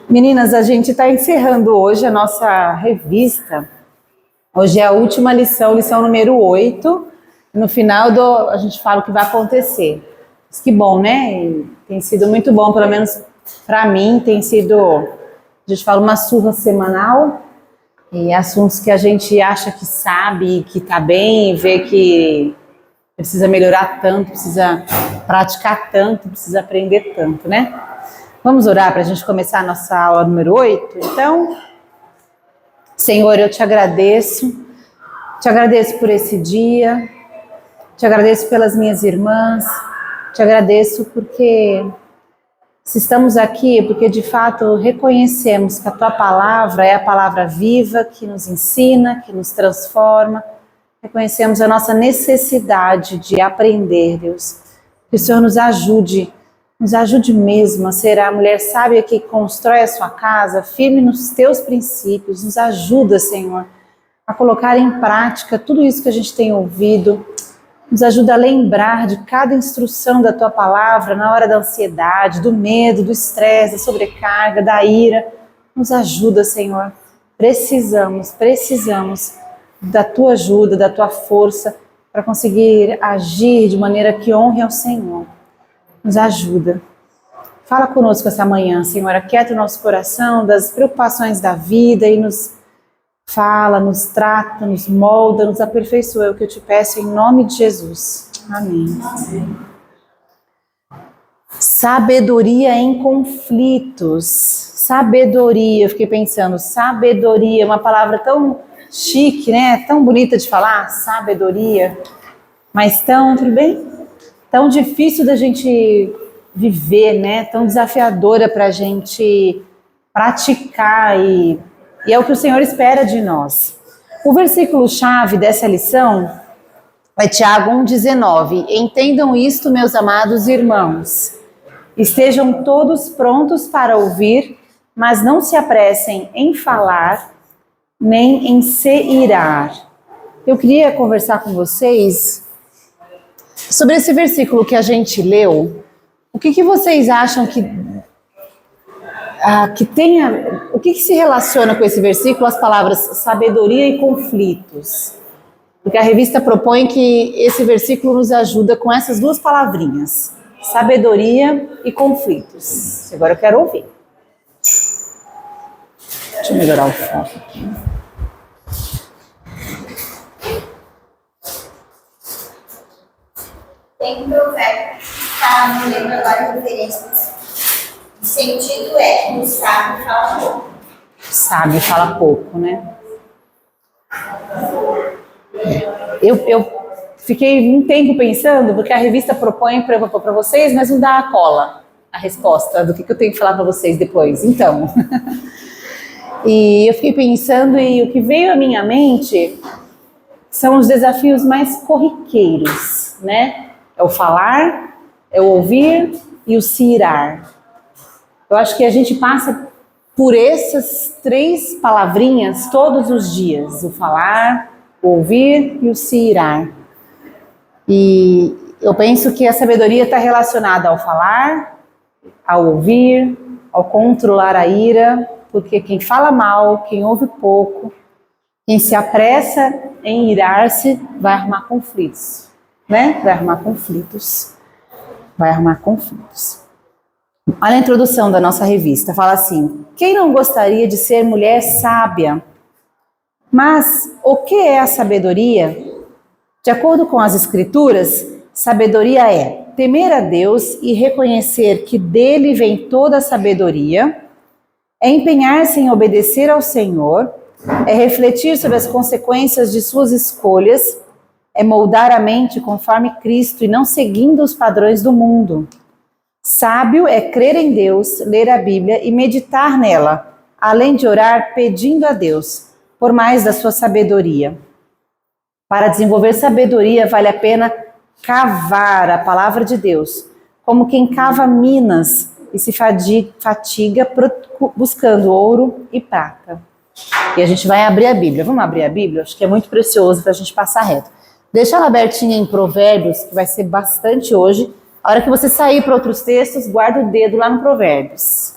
Meninas, a gente está encerrando hoje a nossa revista. Hoje é a última lição, lição número 8. No final a gente fala o que vai acontecer. Mas que bom, né? E tem sido muito bom, pelo menos para mim, tem sido, a gente fala, uma surra semanal. E assuntos que a gente acha que sabe, que está bem, e vê que precisa melhorar tanto, precisa praticar tanto, precisa aprender tanto, né? Vamos orar para a gente começar a nossa aula número 8? Então, Senhor, eu te agradeço por esse dia, te agradeço pelas minhas irmãs, te agradeço porque se estamos aqui, porque de fato reconhecemos que a tua palavra é a palavra viva, que nos ensina, que nos transforma, reconhecemos a nossa necessidade de aprender, Deus, que o Senhor nos ajude mesmo a ser a mulher sábia que constrói a sua casa, firme nos teus princípios. Nos ajuda, Senhor, a colocar em prática tudo isso que a gente tem ouvido. Nos ajuda a lembrar de cada instrução da tua palavra na hora da ansiedade, do medo, do estresse, da sobrecarga, da ira. Nos ajuda, Senhor. Precisamos da tua ajuda, da tua força para conseguir agir de maneira que honre ao Senhor. Nos ajuda. Fala conosco essa manhã, Senhor. Aquieta o nosso coração das preocupações da vida e nos fala, nos trata, nos molda, nos aperfeiçoa. É o que eu te peço em nome de Jesus. Amém. Sabedoria em conflitos. Sabedoria. Eu fiquei pensando, sabedoria, uma palavra tão chique, né? Tão bonita de falar, sabedoria. Mas tudo bem? Tão difícil da gente viver, né? Tão desafiadora para a gente praticar e é o que o Senhor espera de nós. O versículo-chave dessa lição é Tiago 1,19. Entendam isto, meus amados irmãos. Estejam todos prontos para ouvir, mas não se apressem em falar, nem em se irar. Eu queria conversar com vocês sobre esse versículo que a gente leu. O que vocês acham que tenha, o que se relaciona com esse versículo as palavras sabedoria e conflitos? Porque a revista propõe que esse versículo nos ajuda com essas duas palavrinhas, sabedoria e conflitos. Agora eu quero ouvir. Deixa eu melhorar o foco aqui. Tem um provérbio, não lembro agora a referência. O sentido é, o sábio fala pouco. Sábio fala pouco, né? Eu fiquei um tempo pensando, porque a revista propõe para vocês, mas não dá a cola, a resposta do que eu tenho que falar para vocês depois. Então, e eu fiquei pensando e o que veio à minha mente são os desafios mais corriqueiros, né? É o falar, é o ouvir e o se irar. Eu acho que a gente passa por essas três palavrinhas todos os dias. O falar, o ouvir e o se irar. E eu penso que a sabedoria está relacionada ao falar, ao ouvir, ao controlar a ira, porque quem fala mal, quem ouve pouco, quem se apressa em irar-se, vai arrumar conflitos. Né? Vai arrumar conflitos. Olha a introdução da nossa revista, fala assim: quem não gostaria de ser mulher sábia? Mas o que é a sabedoria? De acordo com as escrituras, sabedoria é temer a Deus e reconhecer que dele vem toda a sabedoria, é empenhar-se em obedecer ao Senhor, é refletir sobre as consequências de suas escolhas, é moldar a mente conforme Cristo e não seguindo os padrões do mundo. Sábio é crer em Deus, ler a Bíblia e meditar nela, além de orar pedindo a Deus por mais da sua sabedoria. Para desenvolver sabedoria, vale a pena cavar a palavra de Deus, como quem cava minas e se fatiga buscando ouro e prata. E a gente vai abrir a Bíblia. Vamos abrir a Bíblia? Acho que é muito precioso para a gente passar reto. Deixa ela abertinha em Provérbios, que vai ser bastante hoje. A hora que você sair para outros textos, guarda o dedo lá no Provérbios.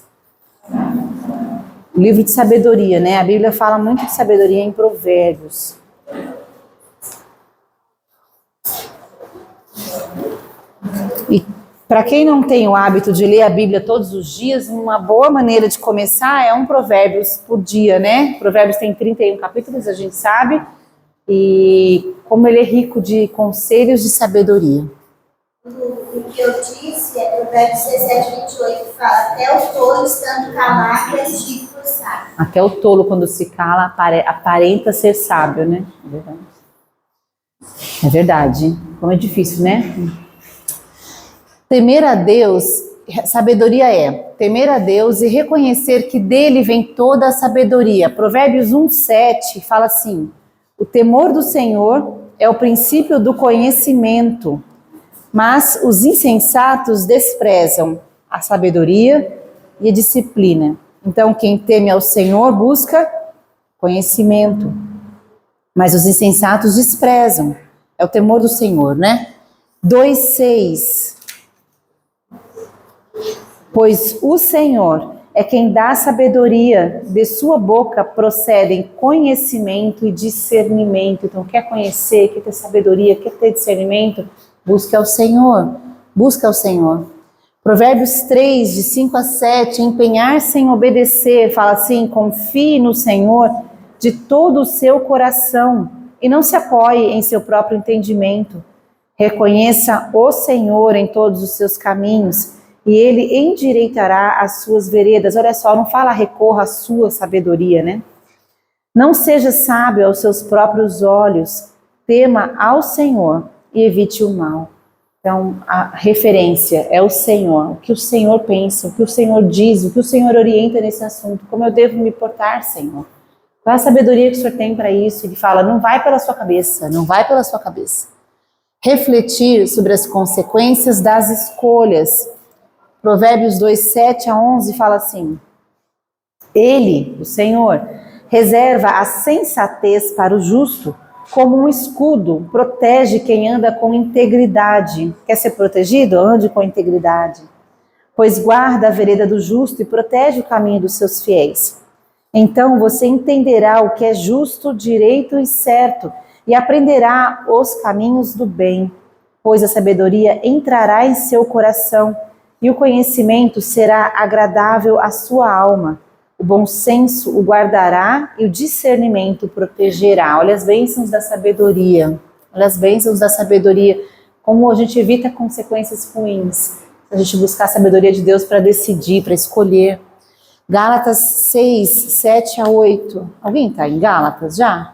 O livro de sabedoria, né? A Bíblia fala muito de sabedoria em Provérbios. E para quem não tem o hábito de ler a Bíblia todos os dias, uma boa maneira de começar é um Provérbios por dia, né? Provérbios tem 31 capítulos, a gente sabe, e como ele é rico de conselhos de sabedoria. O que eu disse é Provérbios 17:28, que fala: até o tolo estando calado é tipo sábio. Até o tolo, quando se cala, aparenta ser sábio, né? É verdade. É verdade. Como é difícil, né? Temer a Deus, sabedoria é temer a Deus e reconhecer que dele vem toda a sabedoria. Provérbios 1:7 fala assim: o temor do Senhor é o princípio do conhecimento, mas os insensatos desprezam a sabedoria e a disciplina. Então, quem teme ao Senhor busca conhecimento, mas os insensatos desprezam. É o temor do Senhor, né? 2:6. Pois o Senhor é quem dá sabedoria, de sua boca procedem conhecimento e discernimento. Então, quer conhecer, quer ter sabedoria, quer ter discernimento, busque ao Senhor, busca ao Senhor. Provérbios 3, de 5-7, empenhar-se em obedecer, fala assim: confie no Senhor de todo o seu coração e não se apoie em seu próprio entendimento. Reconheça o Senhor em todos os seus caminhos e ele endireitará as suas veredas. Olha só, não fala recorra à sua sabedoria, né? Não seja sábio aos seus próprios olhos, tema ao Senhor e evite o mal. Então, a referência é o Senhor, o que o Senhor pensa, o que o Senhor diz, o que o Senhor orienta nesse assunto, como eu devo me portar, Senhor. Qual é a sabedoria que o Senhor tem para isso? Ele fala, não vai pela sua cabeça, não vai pela sua cabeça. Refletir sobre as consequências das escolhas. Provérbios 2, 7-11 fala assim: ele, o Senhor, reserva a sensatez para o justo, como um escudo, protege quem anda com integridade. Quer ser protegido? Ande com integridade. Pois guarda a vereda do justo e protege o caminho dos seus fiéis. Então você entenderá o que é justo, direito e certo, e aprenderá os caminhos do bem, pois a sabedoria entrará em seu coração, e o conhecimento será agradável à sua alma. O bom senso o guardará e o discernimento protegerá. Olha as bênçãos da sabedoria. Olha as bênçãos da sabedoria. Como a gente evita consequências ruins. Se a gente buscar a sabedoria de Deus para decidir, para escolher. Gálatas 6, 7-8. Alguém está em Gálatas já?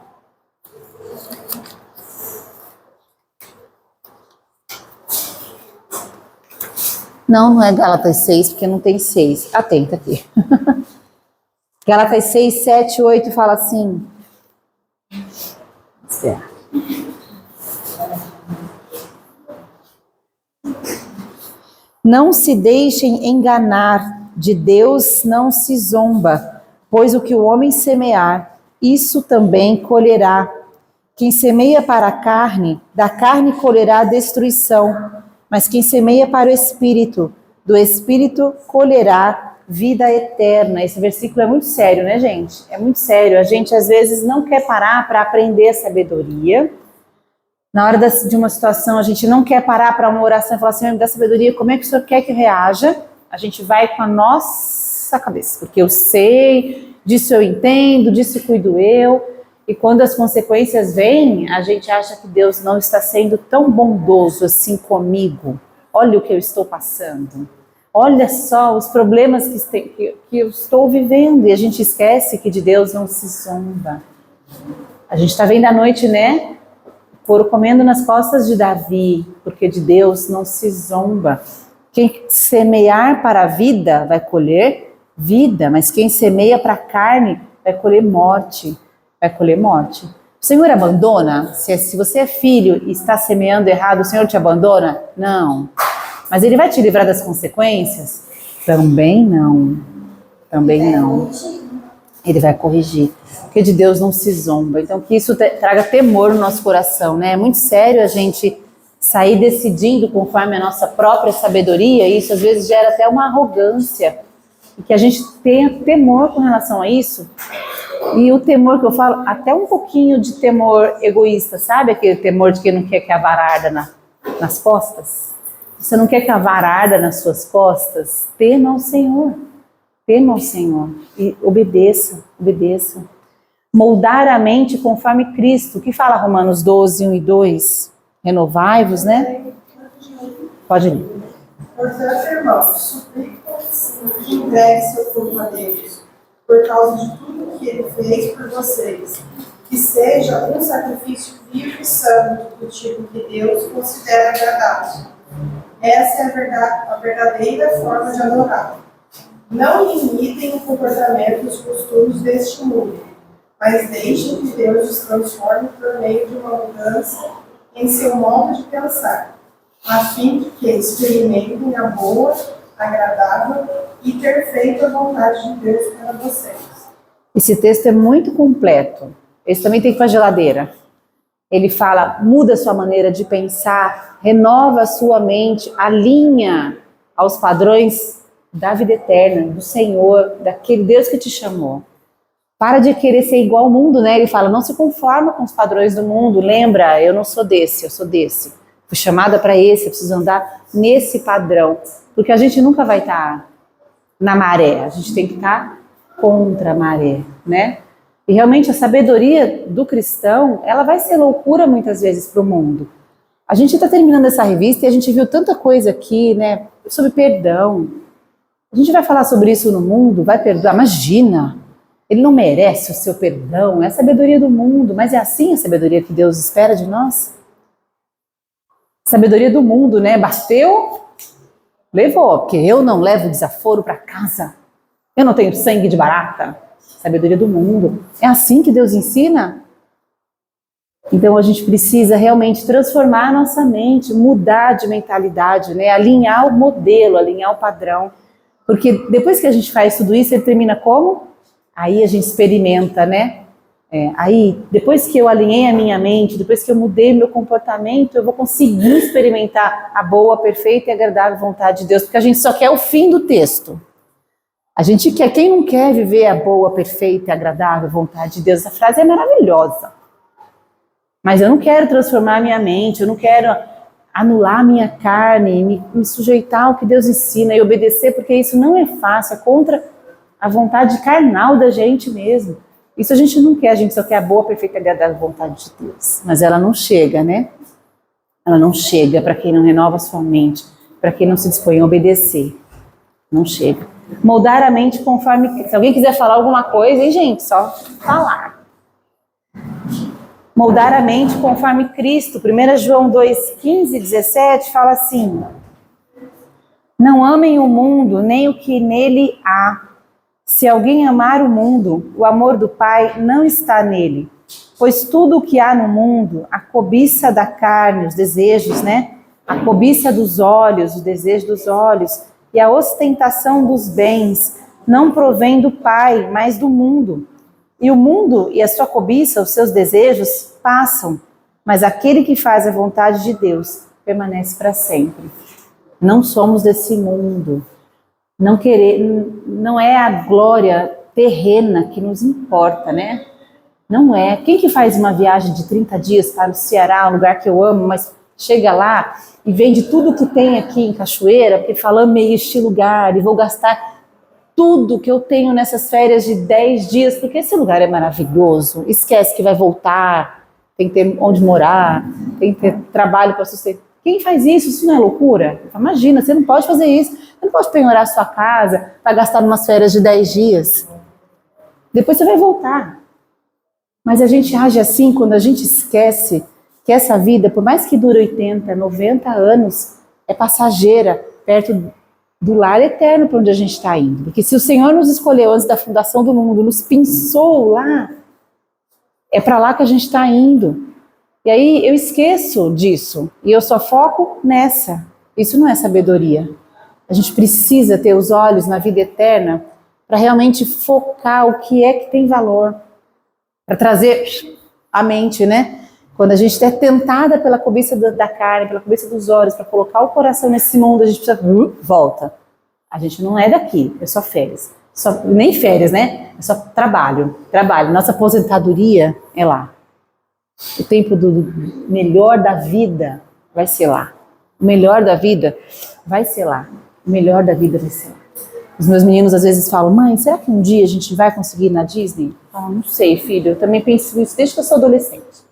Não, não é Gálatas 6, porque não tem 6. Atenta aqui. Gálatas 6, 7, 8 fala assim. Não se deixem enganar, de Deus não se zomba, pois o que o homem semear, isso também colherá. Quem semeia para a carne, da carne colherá destruição, mas quem semeia para o Espírito, do Espírito colherá vida eterna. Esse versículo é muito sério, né, gente? É muito sério. A gente, às vezes, não quer parar para aprender a sabedoria. Na hora de uma situação, a gente não quer parar para uma oração e falar assim, me dá sabedoria, como é que o Senhor quer que reaja? A gente vai com a nossa cabeça, porque eu sei, disso eu entendo, disso cuido eu. E quando as consequências vêm, a gente acha que Deus não está sendo tão bondoso assim comigo. Olha o que eu estou passando. Olha só os problemas que eu estou vivendo. E a gente esquece que de Deus não se zomba. A gente está vendo à noite, né? Foram comendo nas costas de Davi, porque de Deus não se zomba. Quem semear para a vida vai colher vida, mas quem semeia para a carne vai colher morte. Vai colher morte. O Senhor abandona? Se você é filho e está semeando errado, o Senhor te abandona? Não. Mas Ele vai te livrar das consequências? Também não. Também não. Ele vai corrigir. Porque de Deus não se zomba. Então que isso traga temor no nosso coração, né? É muito sério a gente sair decidindo conforme a nossa própria sabedoria. E isso às vezes gera até uma arrogância. e que a gente tenha temor com relação a isso. E o temor que eu falo, até um pouquinho de temor egoísta, sabe? Aquele temor de quem não quer que a vara arda nas costas. Você não quer que a vara arda nas suas costas? Tema ao Senhor. Tema ao Senhor. E obedeça, obedeça. Moldar a mente conforme Cristo. O que fala Romanos 12, 1 e 2? Renovai-vos, né? Pode ler. Portanto, irmãos, suplico que entregue seu corpo a Deus, por causa de tudo que ele fez por vocês, que seja um sacrifício vivo e santo, do tipo que Deus considera agradável. Essa é a verdadeira forma de adorar. Não imitem o comportamento e os costumes deste mundo, mas deixem que Deus os transforme por meio de uma mudança em seu modo de pensar, a fim de que experimentem a boa, agradável e perfeita vontade de Deus para vocês. Esse texto é muito completo. Esse também tem que ir para a geladeira. Ele fala, muda a sua maneira de pensar, renova a sua mente, alinha aos padrões da vida eterna, do Senhor, daquele Deus que te chamou. Para de querer ser igual ao mundo, né? Ele fala, não se conforma com os padrões do mundo. Lembra, eu não sou desse, eu sou desse. Fui chamada para esse, eu preciso andar nesse padrão. Porque a gente nunca vai estar na maré, a gente tem que estar contra a maré, né? E realmente a sabedoria do cristão, ela vai ser loucura muitas vezes para o mundo. A gente está terminando essa revista e a gente viu tanta coisa aqui, né? Sobre perdão. A gente vai falar sobre isso no mundo, vai perdoar, imagina! Ele não merece o seu perdão, é a sabedoria do mundo, mas é assim a sabedoria que Deus espera de nós? Sabedoria do mundo, né? Bateu, levou, porque eu não levo desaforo para casa. Eu não tenho sangue de barata. Sabedoria do mundo. É assim que Deus ensina? Então a gente precisa realmente transformar a nossa mente, mudar de mentalidade, né? Alinhar o modelo, alinhar o padrão. Porque depois que a gente faz tudo isso, ele termina como? Aí a gente experimenta, né? Aí, depois que eu alinhei a minha mente, depois que eu mudei meu comportamento, eu vou conseguir experimentar a boa, perfeita e agradável vontade de Deus, porque a gente só quer o fim do texto. A gente quer, quem não quer viver a boa, perfeita e agradável vontade de Deus? Essa frase é maravilhosa. Mas eu não quero transformar a minha mente, eu não quero anular a minha carne, me sujeitar ao que Deus ensina e obedecer, porque isso não é fácil, é contra a vontade carnal da gente mesmo. Isso a gente não quer, a gente só quer a boa, perfeita e agradável vontade de Deus. Mas ela não chega, né? Ela não chega para quem não renova a sua mente, para quem não se dispõe a obedecer. Não chega. Moldar a mente conforme... Se alguém quiser falar alguma coisa, hein, gente? Só falar. Moldar a mente conforme Cristo. 1 João 2, 15 e 17 fala assim: não amem o mundo, nem o que nele há. Se alguém amar o mundo, o amor do Pai não está nele. Pois tudo o que há no mundo, a cobiça da carne, os desejos, né? A cobiça dos olhos, o desejo dos olhos e a ostentação dos bens, não provém do Pai, mas do mundo. E o mundo e a sua cobiça, os seus desejos, passam, mas aquele que faz a vontade de Deus permanece para sempre. Não somos desse mundo. Não é a glória terrena que nos importa, né? Não é. Quem que faz uma viagem de 30 dias para o Ceará, um lugar que eu amo, mas chega lá e vende tudo que tem aqui em Cachoeira, porque fala, amei este lugar e vou gastar tudo que eu tenho nessas férias de 10 dias, porque esse lugar é maravilhoso, esquece que vai voltar, tem que ter onde morar, tem que ter trabalho para sustentar. Quem faz isso? Isso não é loucura? Imagina, você não pode fazer isso, você não pode penhorar a sua casa para gastar umas férias de 10 dias. Depois você vai voltar. Mas a gente age assim quando a gente esquece que essa vida, por mais que dure 80, 90 anos, é passageira, perto do lar eterno para onde a gente está indo. Porque se o Senhor nos escolheu antes da fundação do mundo, nos pinçou lá, é para lá que a gente está indo. E aí eu esqueço disso, e eu só foco nessa. Isso não é sabedoria. A gente precisa ter os olhos na vida eterna para realmente focar o que é que tem valor. Para trazer a mente, né? Quando a gente é tentada pela cobiça da carne, pela cobiça dos olhos, para colocar o coração nesse mundo, a gente precisa, volta. A gente não é daqui, é só férias. Nem férias, né? É só trabalho. Nossa aposentadoria é lá. O tempo do melhor da vida vai ser lá. O melhor da vida vai ser lá. O melhor da vida vai ser lá. Os meus meninos às vezes falam, mãe, será que um dia a gente vai conseguir ir na Disney? Eu falo, não sei, filho, eu também penso isso desde que eu sou adolescente.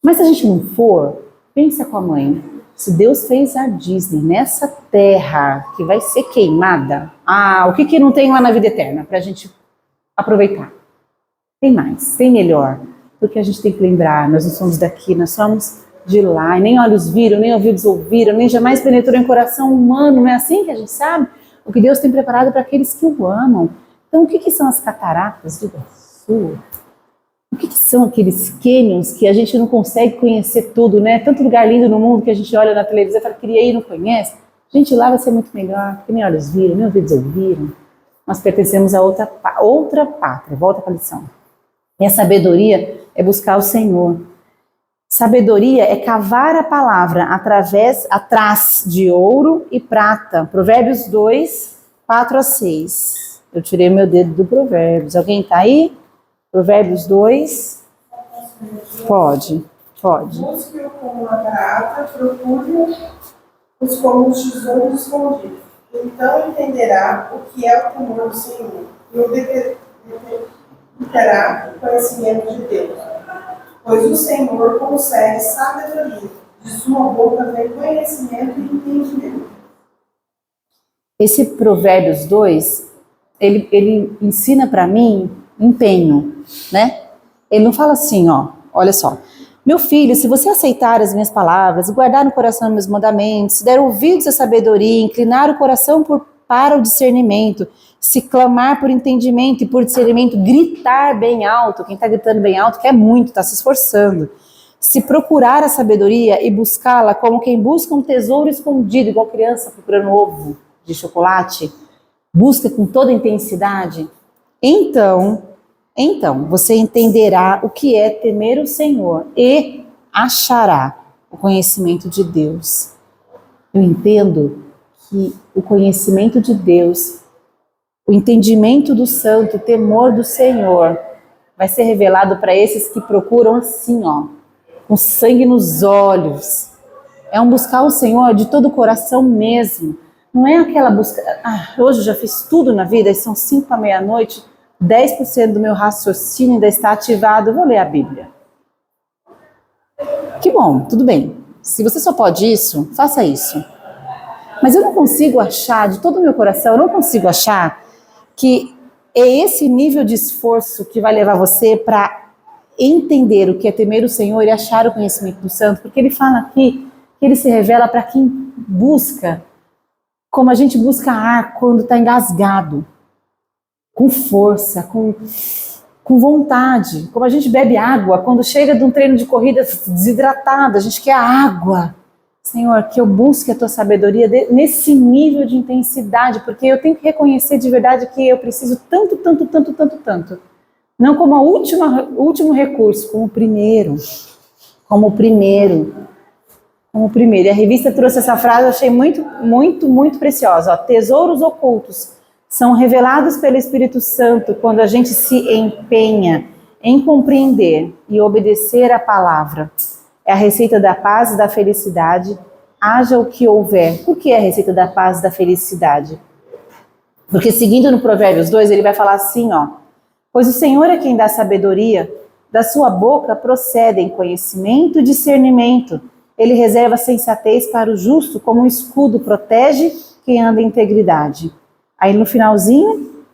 Mas se a gente não for, pensa com a mãe. Se Deus fez a Disney nessa terra que vai ser queimada, o que não tem lá na vida eterna pra gente aproveitar? Tem mais, tem melhor. Porque a gente tem que lembrar, nós não somos daqui, nós somos de lá. E nem olhos viram, nem ouvidos ouviram, nem jamais penetrou em coração humano. Não é assim que a gente sabe? O que Deus tem preparado para aqueles que o amam. Então, o que são as cataratas do Iguaçu? O que são aqueles cânions que a gente não consegue conhecer tudo, né? Tanto lugar lindo no mundo que a gente olha na televisão e fala, queria ir e não conhece. Gente, lá vai ser muito melhor, porque nem olhos viram, nem ouvidos ouviram. Nós pertencemos a outra pátria, volta para a lição. E a sabedoria é buscar o Senhor. Sabedoria é cavar a palavra atrás de ouro e prata. Provérbios 2, 4 a 6. Eu tirei meu dedo do Provérbios. Alguém está aí? Provérbios 2. Pode. Busque-o como a prata, procure-os como os tesouros escondidos. Então entenderá o que é o temor do Senhor e obterá o conhecimento de Deus. Pois o Senhor concede sabedoria, de sua boca vem conhecimento e entendimento. Esse Provérbios 2, ele ensina para mim empenho, né? Ele não fala assim, olha só. Meu filho, se você aceitar as minhas palavras, guardar no coração meus mandamentos, se der ouvidos à sabedoria, inclinar o coração para o discernimento, se clamar por entendimento e por discernimento, gritar bem alto, quem está gritando bem alto quer muito, está se esforçando, se procurar a sabedoria e buscá-la como quem busca um tesouro escondido, igual criança procurando ovo de chocolate, busca com toda intensidade, então você entenderá o que é temer o Senhor e achará o conhecimento de Deus. Eu entendo que o conhecimento de Deus, o entendimento do santo, o temor do Senhor, vai ser revelado para esses que procuram assim, com sangue nos olhos. É um buscar o Senhor de todo o coração mesmo. Não é aquela busca, hoje eu já fiz tudo na vida, e são 5 para meia-noite, 10% do meu raciocínio ainda está ativado, eu vou ler a Bíblia. Que bom, tudo bem. Se você só pode isso, faça isso. Mas eu não consigo achar, de todo o meu coração, eu não consigo achar que é esse nível de esforço que vai levar você para entender o que é temer o Senhor e achar o conhecimento do santo, porque ele fala aqui que ele se revela para quem busca, como a gente busca ar quando está engasgado, com força, com vontade, como a gente bebe água quando chega de um treino de corrida desidratado, a gente quer água. Senhor, que eu busque a tua sabedoria nesse nível de intensidade, porque eu tenho que reconhecer de verdade que eu preciso tanto. Não como último recurso, como o primeiro. E a revista trouxe essa frase, eu achei muito preciosa. Tesouros ocultos são revelados pelo Espírito Santo quando a gente se empenha em compreender e obedecer a palavra. É a receita da paz e da felicidade, haja o que houver. Por que é a receita da paz e da felicidade? Porque seguindo no Provérbios 2, ele vai falar assim, pois o Senhor é quem dá sabedoria, da sua boca procedem conhecimento e discernimento. Ele reserva sensatez para o justo, como um escudo protege quem anda em integridade. Aí no finalzinho,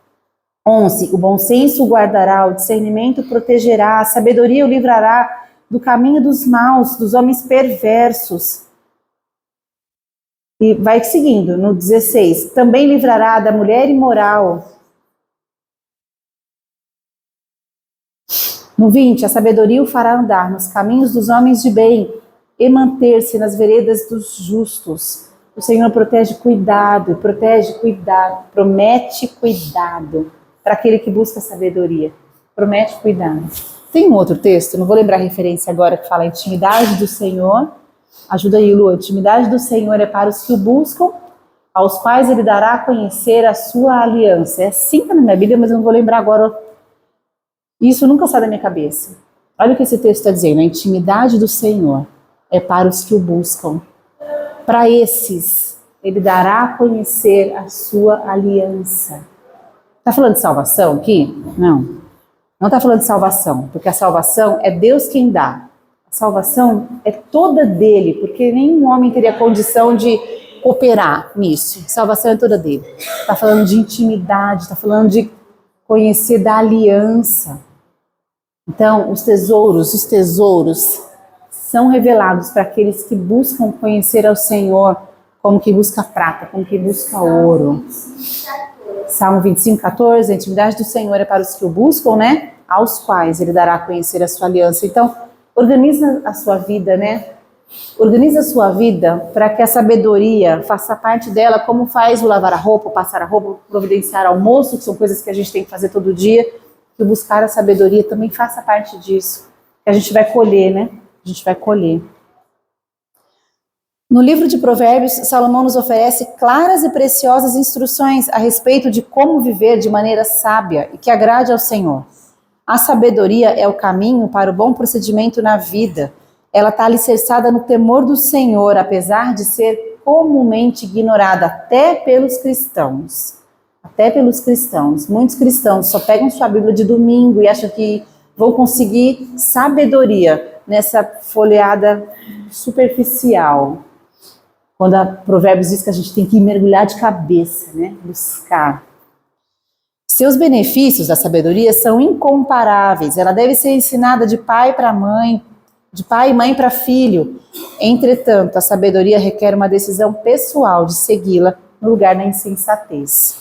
11, o bom senso o guardará, o discernimento protegerá, a sabedoria o livrará do caminho dos maus, dos homens perversos. E vai seguindo, no 16, também livrará da mulher imoral. No 20, a sabedoria o fará andar nos caminhos dos homens de bem e manter-se nas veredas dos justos. O Senhor promete cuidado para aquele que busca sabedoria. Promete cuidado. Tem um outro texto, não vou lembrar a referência agora, que fala a intimidade do Senhor. Ajuda aí, Lu. A intimidade do Senhor é para os que o buscam aos quais ele dará a conhecer a sua aliança. É assim que está na minha Bíblia, mas eu não vou lembrar agora. Isso nunca sai da minha cabeça. Olha o que esse texto está dizendo. A intimidade do Senhor é para os que o buscam. Para esses, ele dará a conhecer a sua aliança. Está falando de salvação aqui? Não. Não está falando de salvação, porque a salvação é Deus quem dá. A salvação é toda dele, porque nenhum homem teria condição de cooperar nisso. A salvação é toda dele. Está falando de intimidade, está falando de conhecer da aliança. Então, os tesouros são revelados para aqueles que buscam conhecer ao Senhor, como que busca prata, como que busca ouro. Salmo 25:14, a intimidade do Senhor é para os que o buscam, né? Aos quais ele dará a conhecer a sua aliança. Então, organiza a sua vida, né? Organiza a sua vida para que a sabedoria faça parte dela, como faz o lavar a roupa, o passar a roupa, providenciar almoço, que são coisas que a gente tem que fazer todo dia. Que buscar a sabedoria também faça parte disso. Que a gente vai colher, né? A gente vai colher. No livro de Provérbios, Salomão nos oferece claras e preciosas instruções a respeito de como viver de maneira sábia e que agrade ao Senhor. A sabedoria é o caminho para o bom procedimento na vida. Ela está alicerçada no temor do Senhor, apesar de ser comumente ignorada até pelos cristãos. Até pelos cristãos. Muitos cristãos só pegam sua Bíblia de domingo e acham que vão conseguir sabedoria nessa folheada superficial. Quando a Provérbios diz que a gente tem que mergulhar de cabeça, né? Buscar. Seus benefícios da sabedoria são incomparáveis. Ela deve ser ensinada de pai para mãe, de pai e mãe para filho. Entretanto, a sabedoria requer uma decisão pessoal de segui-la no lugar da insensatez.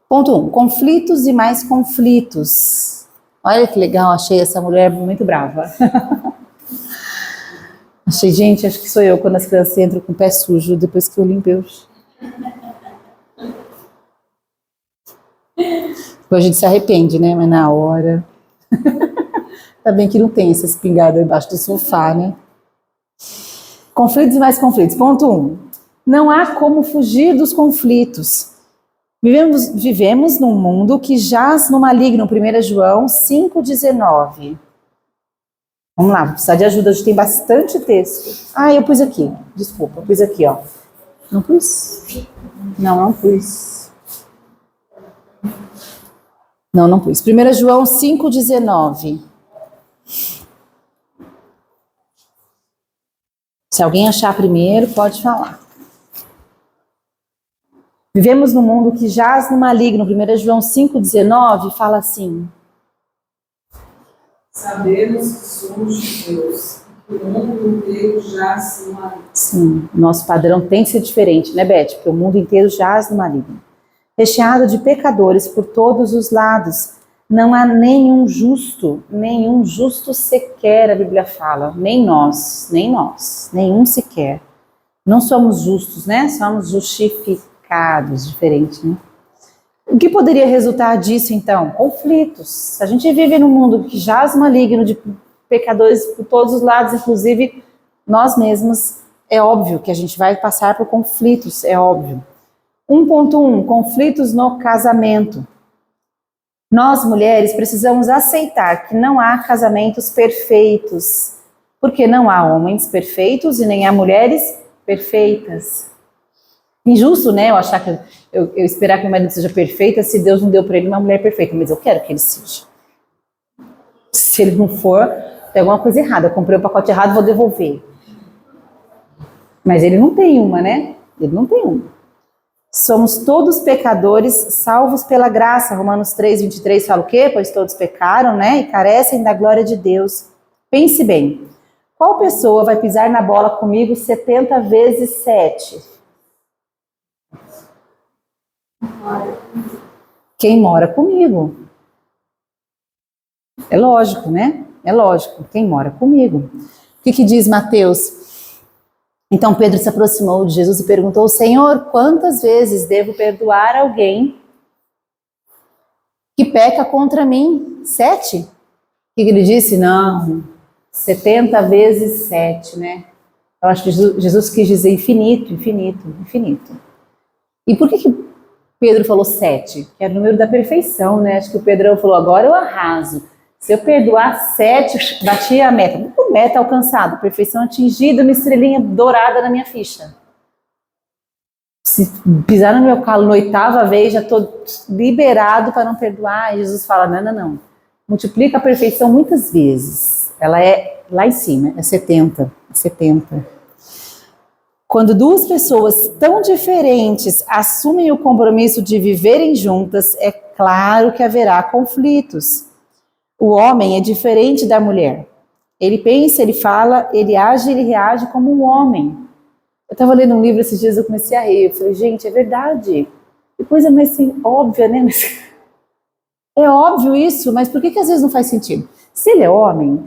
Ponto 1. Conflitos e mais conflitos. Olha que legal, achei essa mulher muito brava. Achei, gente, acho que sou eu quando as crianças entram com o pé sujo depois que eu limpei os... Depois a gente se arrepende, né? Mas na hora... Ainda bem que não tem essa espingarda embaixo do sofá, né? Conflitos e mais conflitos. Ponto 1. Não há como fugir dos conflitos. Vivemos num mundo que jaz no maligno. 1 João 5,19. Vamos lá, vou precisar de ajuda, a gente tem bastante texto. Ah, eu pus aqui, desculpa, eu pus aqui, ó. Não pus? Não pus. Não pus. 1 João 5,19. Se alguém achar primeiro, pode falar. Vivemos num mundo que jaz no maligno. 1 João 5,19 fala assim... Sabemos que somos de Deus, que o mundo inteiro jaz no maligno. Sim, nosso padrão tem que ser diferente, né, Beth? Porque o mundo inteiro jaz no maligno. Recheado de pecadores por todos os lados. Não há nenhum justo sequer, a Bíblia fala. Nem nós, nenhum sequer. Não somos justos, né? Somos justificados, diferente, né? O que poderia resultar disso, então? Conflitos. A gente vive num mundo que jaz maligno de pecadores por todos os lados, inclusive nós mesmos. É óbvio que a gente vai passar por conflitos, é óbvio. 1.1. Conflitos no casamento. Nós, mulheres, precisamos aceitar que não há casamentos perfeitos, porque não há homens perfeitos e nem há mulheres perfeitas. Injusto, né? Eu achar que eu esperar que o marido seja perfeito, se Deus não deu para ele uma mulher perfeita, mas eu quero que ele seja. Se ele não for, tem alguma coisa errada. Eu comprei o pacote errado, vou devolver. Mas ele não tem uma, né? Ele não tem uma. Somos todos pecadores, salvos pela graça. Romanos 3:23 fala o quê? Pois todos pecaram, né? E carecem da glória de Deus. Pense bem. Qual pessoa vai pisar na bola comigo 70 vezes 7? Quem mora comigo. É lógico, né? É lógico, quem mora comigo. O que diz Mateus? Então Pedro se aproximou de Jesus e perguntou: Senhor, quantas vezes devo perdoar alguém que peca contra mim? 7? O que ele disse? Não, 70 vezes 7, né? Eu acho que Jesus quis dizer infinito, infinito, infinito. E por que Pedro falou 7? Que é o número da perfeição, né? Acho que o Pedrão falou, agora eu arraso. Se eu perdoar 7, bati a meta. O meta alcançado, perfeição atingida, uma estrelinha dourada na minha ficha. Se pisar no meu calo na 8ª vez, já estou liberado para não perdoar. E Jesus fala, não. Multiplica a perfeição muitas vezes. Ela é lá em cima, é 70. Quando duas pessoas tão diferentes assumem o compromisso de viverem juntas, é claro que haverá conflitos. O homem é diferente da mulher. Ele pensa, ele fala, ele age, ele reage como um homem. Eu estava lendo um livro esses dias, eu comecei a rir. Eu falei, gente, é verdade. Que coisa mais assim, óbvia, né? É óbvio isso, mas por que às vezes não faz sentido? Se ele é homem,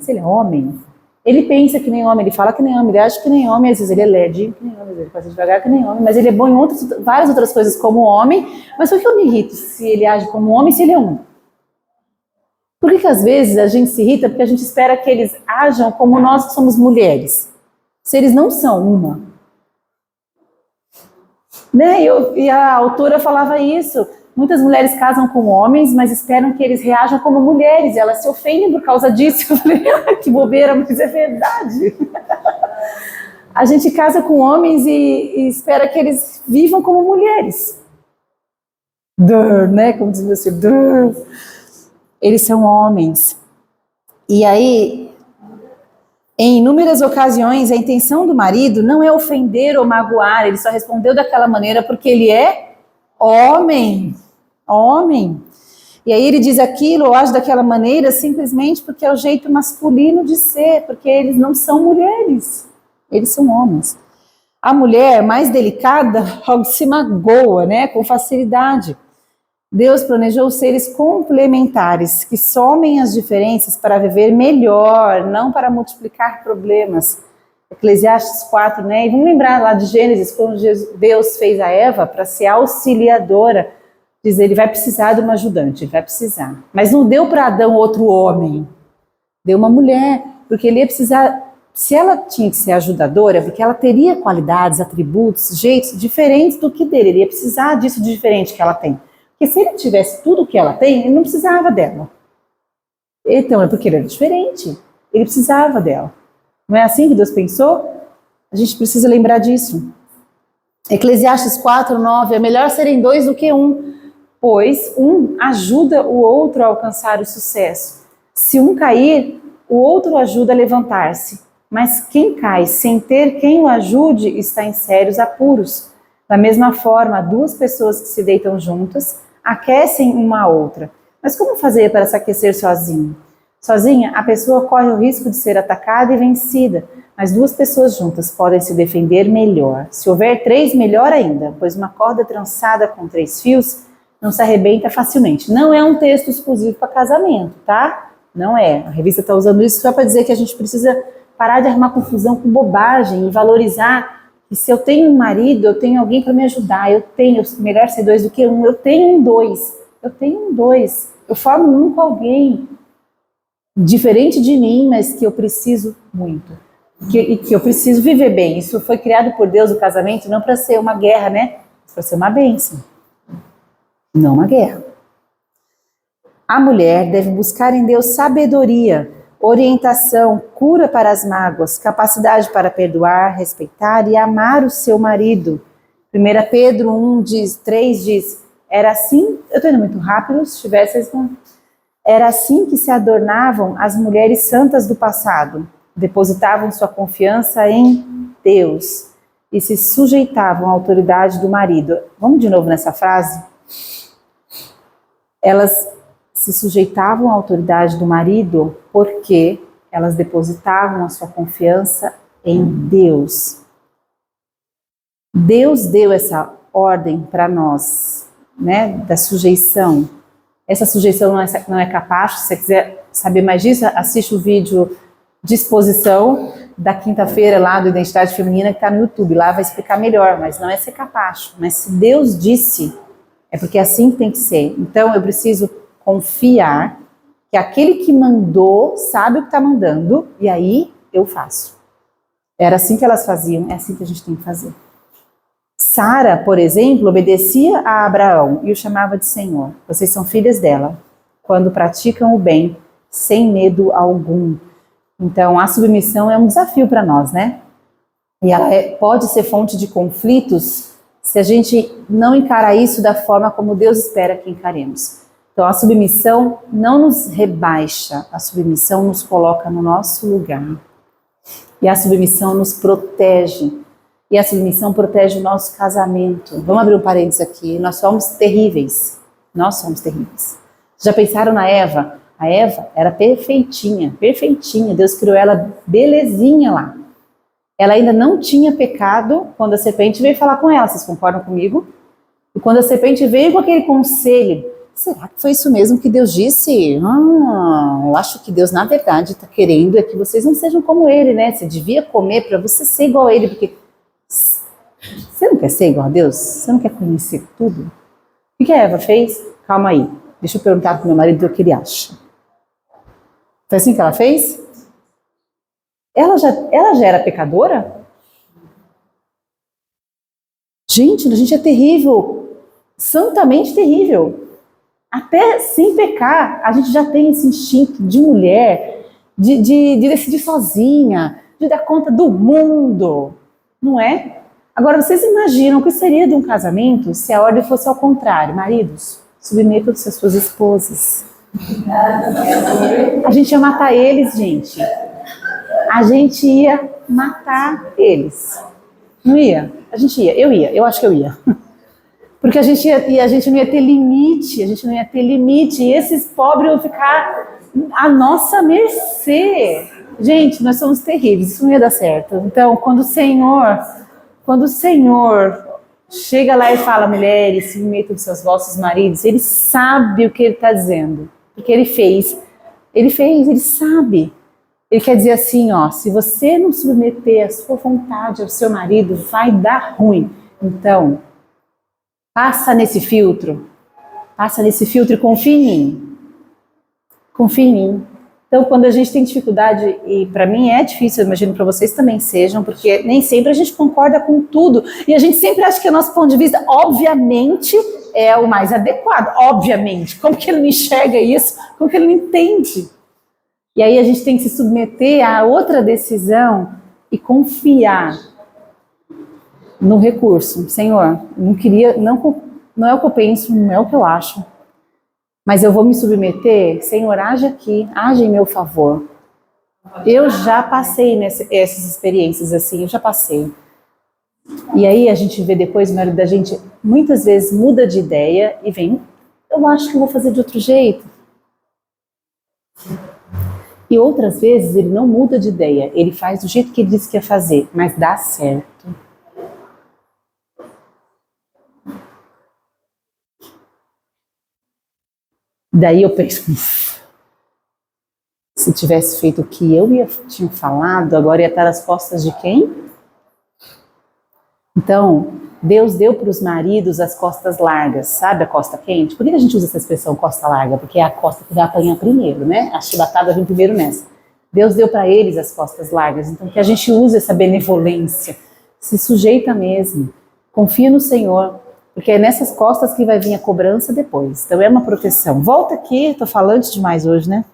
ele pensa que nem homem, ele fala que nem homem, ele acha que nem homem, às vezes ele é lerdo que nem homem, ele faz devagar que nem homem, mas ele é bom em várias outras coisas como homem. Mas por que eu me irrito se ele age como homem, se ele é um? Por que às vezes a gente se irrita? Porque a gente espera que eles ajam como nós que somos mulheres, se eles não são uma. Né? E a autora falava isso. Muitas mulheres casam com homens, mas esperam que eles reajam como mulheres. Elas se ofendem por causa disso. Eu falei, que bobeira, mas é verdade. A gente casa com homens e espera que eles vivam como mulheres. Né? Como diz meu filho, eles são homens. E aí, em inúmeras ocasiões, a intenção do marido não é ofender ou magoar. Ele só respondeu daquela maneira porque ele é homem. E aí ele diz aquilo ou age daquela maneira simplesmente porque é o jeito masculino de ser, porque eles não são mulheres, eles são homens. A mulher mais delicada logo se magoa, né, com facilidade. Deus planejou seres complementares que somem as diferenças para viver melhor, não para multiplicar problemas. Eclesiastes 4, né? E vamos lembrar lá de Gênesis, quando Deus fez a Eva para ser auxiliadora. Diz, ele vai precisar de uma ajudante, ele vai precisar. Mas não deu para Adão outro homem, deu uma mulher, porque ele ia precisar, se ela tinha que ser ajudadora, porque ela teria qualidades, atributos, jeitos diferentes do que dele, ele ia precisar disso de diferente que ela tem. Porque se ele tivesse tudo o que ela tem, ele não precisava dela. Então, é porque ele era diferente, ele precisava dela. Não é assim que Deus pensou? A gente precisa lembrar disso. Eclesiastes 4, 9, é melhor serem 2 do que 1. Pois um ajuda o outro a alcançar o sucesso. Se um cair, o outro ajuda a levantar-se. Mas quem cai sem ter quem o ajude está em sérios apuros. Da mesma forma, 2 pessoas que se deitam juntas aquecem uma a outra. Mas como fazer para se aquecer sozinho? Sozinha, a pessoa corre o risco de ser atacada e vencida. Mas 2 pessoas juntas podem se defender melhor. Se houver 3, melhor ainda, pois uma corda trançada com 3 fios não se arrebenta facilmente. Não é um texto exclusivo para casamento, tá? Não é. A revista está usando isso só para dizer que a gente precisa parar de arrumar confusão com bobagem e valorizar que se eu tenho um marido, eu tenho alguém para me ajudar. Melhor ser 2 do que 1. Eu tenho um 2. Eu formo um com alguém diferente de mim, mas que eu preciso muito. E que eu preciso viver bem. Isso foi criado por Deus, o casamento, não para ser uma guerra, né? Mas para ser uma bênção. Não uma guerra. A mulher deve buscar em Deus sabedoria, orientação, cura para as mágoas, capacidade para perdoar, respeitar e amar o seu marido. 1 Pedro 3 diz, era assim, eu estou indo muito rápido, se tivesse, vocês não... Era assim que se adornavam as mulheres santas do passado, depositavam sua confiança em Deus e se sujeitavam à autoridade do marido. Vamos de novo nessa frase? Elas se sujeitavam à autoridade do marido porque elas depositavam a sua confiança em Deus. Deus deu essa ordem para nós, né, da sujeição. Essa sujeição não é capacho. Se você quiser saber mais disso, assiste o vídeo Disposição da quinta-feira lá do Identidade Feminina que está no YouTube. Lá vai explicar melhor, mas não é ser capacho. Mas se Deus disse, é porque é assim que tem que ser. Então eu preciso confiar que aquele que mandou sabe o que está mandando e aí eu faço. Era assim que elas faziam, é assim que a gente tem que fazer. Sara, por exemplo, obedecia a Abraão e o chamava de Senhor. Vocês são filhas dela, quando praticam o bem, sem medo algum. Então, a submissão é um desafio para nós, né? E ela pode ser fonte de conflitos se a gente não encarar isso da forma como Deus espera que encaremos. Então, a submissão não nos rebaixa, a submissão nos coloca no nosso lugar. E a submissão nos protege. E a submissão protege o nosso casamento. Vamos abrir um parênteses aqui. Nós somos terríveis. Nós somos terríveis. Já pensaram na Eva? A Eva era perfeitinha, perfeitinha. Deus criou ela belezinha lá. Ela ainda não tinha pecado quando a serpente veio falar com ela. Vocês concordam comigo? E quando a serpente veio com aquele conselho, será que foi isso mesmo que Deus disse? Eu acho que Deus, na verdade, está querendo é que vocês não sejam como ele, né? Você devia comer para você ser igual a ele, porque você não quer ser igual a Deus? Você não quer conhecer tudo? O que a Eva fez? Calma aí. Deixa eu perguntar para o meu marido o que ele acha. Foi assim que ela fez? Ela já era pecadora? Gente, a gente é terrível. Santamente terrível. Até sem pecar, a gente já tem esse instinto de mulher, de decidir sozinha, de dar conta do mundo. Não é? Agora, vocês imaginam o que seria de um casamento se a ordem fosse ao contrário? Maridos, submetam-se às suas esposas. A gente ia matar eles, gente. A gente ia matar eles. Não ia? A gente ia. Eu acho que eu ia. Porque a gente não ia ter limite, e esses pobres iam ficar à nossa mercê. Gente, nós somos terríveis, isso não ia dar certo. Então, quando o Senhor chega lá e fala, mulheres, submetam os seus vossos maridos, ele sabe o que ele está dizendo, porque ele sabe. Ele quer dizer assim, ó, se você não submeter a sua vontade ao seu marido, vai dar ruim. Então, passa nesse filtro e confia em mim. Confia em mim. Então, quando a gente tem dificuldade, e para mim é difícil, eu imagino para vocês também sejam, porque nem sempre a gente concorda com tudo, e a gente sempre acha que o nosso ponto de vista, obviamente, é o mais adequado, obviamente. Como que ele não enxerga isso? Como que ele não entende? E aí a gente tem que se submeter a outra decisão e confiar no recurso. Senhor, não é o que eu penso, não é o que eu acho, mas eu vou me submeter. Senhor, age aqui, age em meu favor. Eu já passei essas experiências assim, eu já passei. E aí a gente vê depois, o marido da gente muitas vezes muda de ideia e vem, eu acho que eu vou fazer de outro jeito. E outras vezes ele não muda de ideia, ele faz do jeito que ele disse que ia fazer, mas dá certo. Daí eu penso, se tivesse feito o que eu tinha falado, agora ia estar nas costas de quem? Então, Deus deu para os maridos as costas largas, sabe a costa quente? Por que a gente usa essa expressão costa larga? Porque é a costa que vai apanhar primeiro, né? A chibatada vem primeiro nessa. Deus deu para eles as costas largas, então que a gente use essa benevolência, se sujeita mesmo, confia no Senhor, porque é nessas costas que vai vir a cobrança depois. Então é uma proteção. Volta aqui, estou falante demais hoje, né?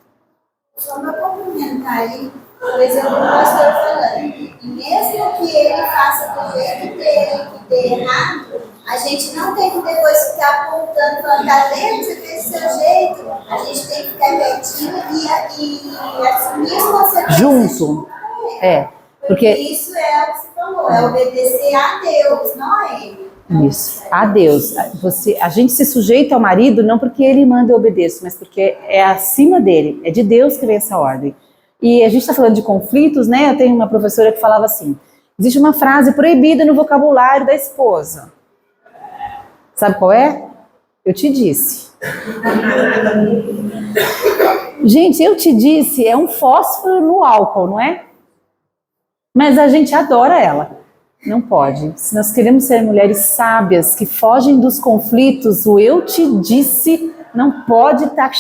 Só para complementar aí, por exemplo, o pastor falando, e mesmo que ele faça do jeito dele, que dê errado, a gente não tem que depois ficar apontando, falando, tá vendo, você fez do seu jeito, a gente tem que ficar quietinho e assumir as consequências. Junto. Porque isso é o que você falou, é obedecer a Deus, não a ele. Isso, a Deus. A gente se sujeita ao marido não porque ele manda eu obedeço, mas porque é acima dele, é de Deus que vem essa ordem. E a gente está falando de conflitos, né? Eu tenho uma professora que falava assim, existe uma frase proibida no vocabulário da esposa. Sabe qual é? Eu te disse. Gente, eu te disse é um fósforo no álcool, não é? Mas a gente adora ela. Não pode. Se nós queremos ser mulheres sábias, que fogem dos conflitos, o eu te disse não pode estar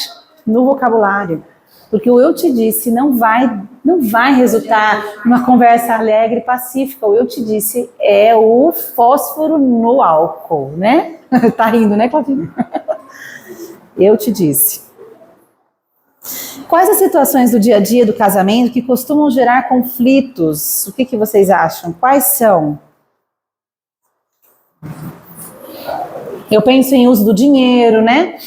no vocabulário. Porque o eu te disse não vai resultar numa conversa alegre e pacífica. O eu te disse é o fósforo no álcool, né? Tá rindo, né, Claudinha? Eu te disse. Quais as situações do dia a dia do casamento que costumam gerar conflitos? O que vocês acham? Quais são? Eu penso em uso do dinheiro, né?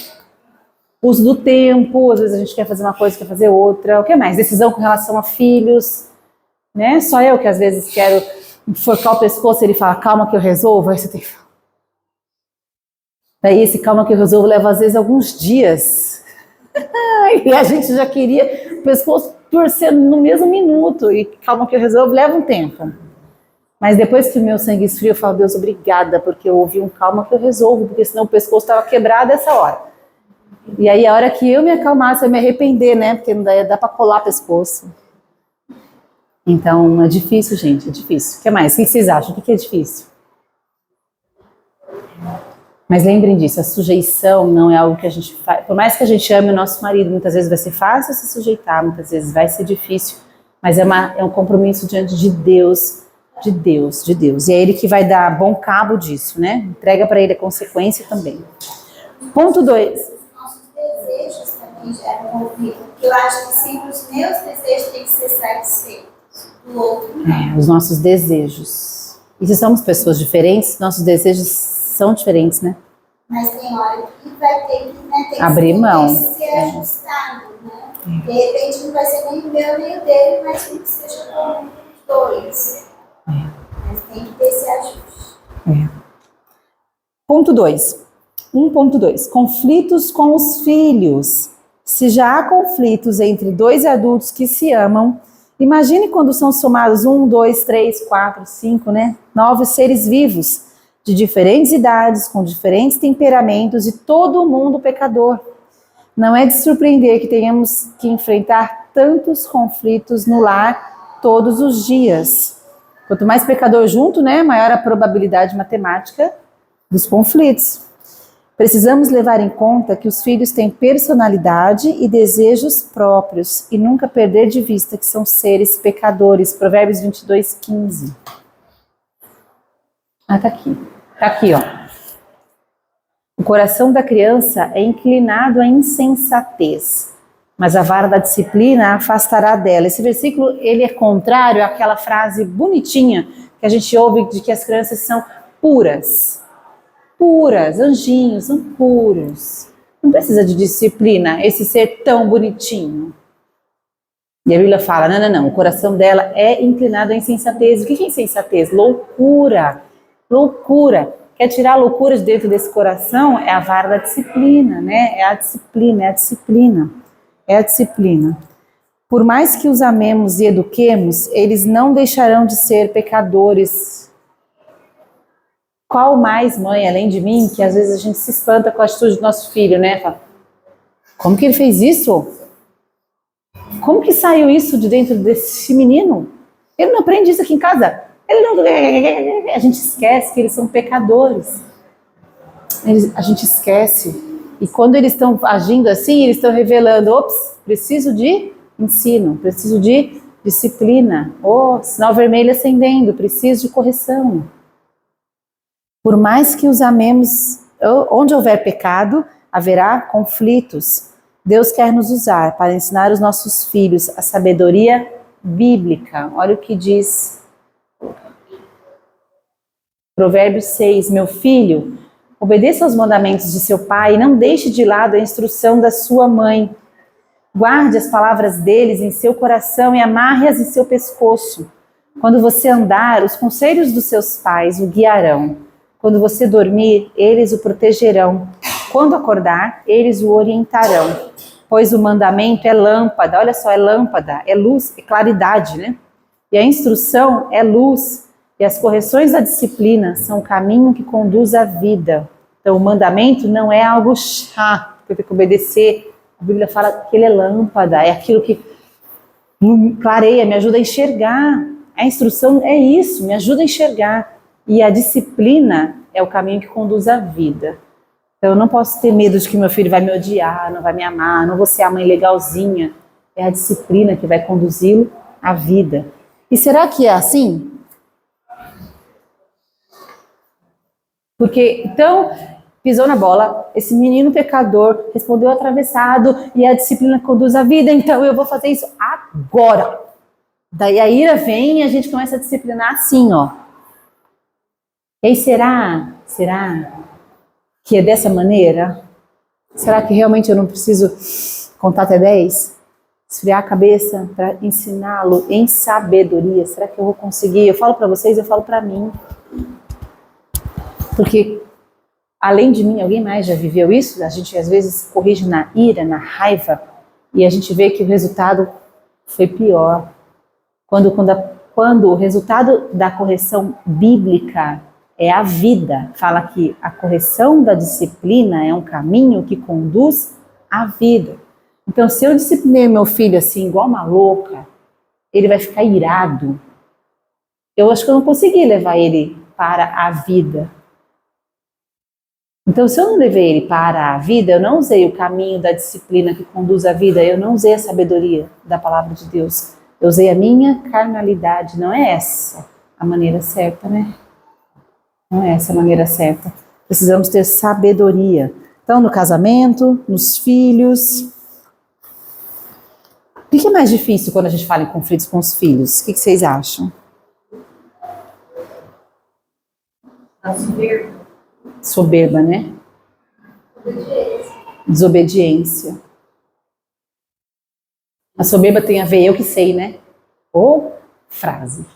Uso do tempo, às vezes a gente quer fazer uma coisa, quer fazer outra. O que mais? Decisão com relação a filhos, né? Só eu que às vezes quero enforcar o pescoço e ele fala, calma que eu resolvo. Aí você tem que falar. Daí esse calma que eu resolvo leva às vezes alguns dias. E a gente já queria o pescoço torcendo no mesmo minuto. E calma que eu resolvo leva um tempo. Mas depois que o meu sangue esfria, eu falo, Deus, obrigada, porque eu ouvi um calma que eu resolvo, porque senão o pescoço estava quebrado essa hora. E aí, a hora que eu me acalmasse, eu me arrepender, né? Porque não dá para colar pescoço. Então, é difícil, gente, é difícil. O que mais? O que vocês acham? O que é difícil? Mas lembrem disso, a sujeição não é algo que a gente faz. Por mais que a gente ame o nosso marido, muitas vezes vai ser fácil se sujeitar, muitas vezes vai ser difícil. Mas é um compromisso diante de Deus, de Deus. E é Ele que vai dar bom cabo disso, né? Entrega para Ele a consequência também. Ponto 2. Desejos também geram conflito, porque eu acho que sempre os meus desejos têm que ser satisfeitos, o outro não. Os nossos desejos. E se somos pessoas diferentes, nossos desejos são diferentes, né? Mas tem hora que vai ter que, né, tem abrir mão. Tem que ser ajustado, né? De repente não vai ser nem o meu nem o dele, mas tem que seja com os dois. Mas tem que ter esse ajuste. Ponto 2. 1.2. Conflitos com os filhos. Se já há conflitos entre dois adultos que se amam, imagine quando são somados 1, 2, 3, 4, 5, né? 9 seres vivos, de diferentes idades, com diferentes temperamentos e todo mundo pecador. Não é de surpreender que tenhamos que enfrentar tantos conflitos no lar todos os dias. Quanto mais pecador junto, né? Maior a probabilidade matemática dos conflitos. Precisamos levar em conta que os filhos têm personalidade e desejos próprios e nunca perder de vista que são seres pecadores. Provérbios 22:15. Tá aqui. Tá aqui, ó. O coração da criança é inclinado à insensatez, mas a vara da disciplina a afastará dela. Esse versículo, ele é contrário àquela frase bonitinha que a gente ouve de que as crianças são puras. Puras, anjinhos, são puros. Não precisa de disciplina, esse ser tão bonitinho. E a Bíblia fala, não, o coração dela é inclinado à insensatez. O que é insensatez? Loucura. Loucura. Quer tirar a loucura de dentro desse coração? É a vara da disciplina, né? É a disciplina. Por mais que os amemos e eduquemos, eles não deixarão de ser pecadores. Qual mais mãe, além de mim, que às vezes a gente se espanta com a atitude do nosso filho, né? Fala, como que ele fez isso? Como que saiu isso de dentro desse menino? Ele não aprende isso aqui em casa. A gente esquece que eles são pecadores. A gente esquece. E quando eles estão agindo assim, eles estão revelando, preciso de ensino, preciso de disciplina. Sinal vermelho acendendo, preciso de correção. Por mais que os amemos, onde houver pecado, haverá conflitos. Deus quer nos usar para ensinar os nossos filhos a sabedoria bíblica. Olha o que diz Provérbios 6. Meu filho, obedeça aos mandamentos de seu pai e não deixe de lado a instrução da sua mãe. Guarde as palavras deles em seu coração e amarre-as em seu pescoço. Quando você andar, os conselhos dos seus pais o guiarão. Quando você dormir, eles o protegerão. Quando acordar, eles o orientarão. Pois o mandamento é lâmpada, olha só, é lâmpada, é luz, é claridade, né? E a instrução é luz. E as correções da disciplina são o caminho que conduz à vida. Então o mandamento não é algo chato, que eu tenho que obedecer. A Bíblia fala que ele é lâmpada, é aquilo que clareia, me ajuda a enxergar. A instrução é isso, me ajuda a enxergar. E a disciplina é o caminho que conduz à vida. Então eu não posso ter medo de que meu filho vai me odiar, não vai me amar, não vou ser a mãe legalzinha. é a disciplina que vai conduzi-lo à vida. E será que é assim? Porque, então, pisou na bola, esse menino pecador respondeu atravessado e a disciplina conduz à vida, então eu vou fazer isso agora. Daí a ira vem e a gente começa a disciplinar assim, ó. E aí será que é dessa maneira? Será que realmente eu não preciso contar até 10? Esfriar a cabeça para ensiná-lo em sabedoria? Será que eu vou conseguir? Eu falo para vocês, eu falo para mim. Porque além de mim, alguém mais já viveu isso? A gente às vezes corrige na ira, na raiva, e a gente vê que o resultado foi pior. Quando o resultado da correção bíblica é a vida, fala que a correção da disciplina é um caminho que conduz à vida. Então, se eu disciplinei meu filho assim, igual uma louca, ele vai ficar irado. Eu acho que eu não consegui levar ele para a vida. Então, se eu não levei ele para a vida, eu não usei o caminho da disciplina que conduz à vida, eu não usei a sabedoria da palavra de Deus. Eu usei a minha carnalidade. Não é essa a maneira certa, né? Não é essa a maneira certa. Precisamos ter sabedoria. Então, no casamento, nos filhos. O que é mais difícil quando a gente fala em conflitos com os filhos? O que vocês acham? A soberba. Soberba, né? Desobediência. A soberba tem a ver, eu que sei, né? Ou frase.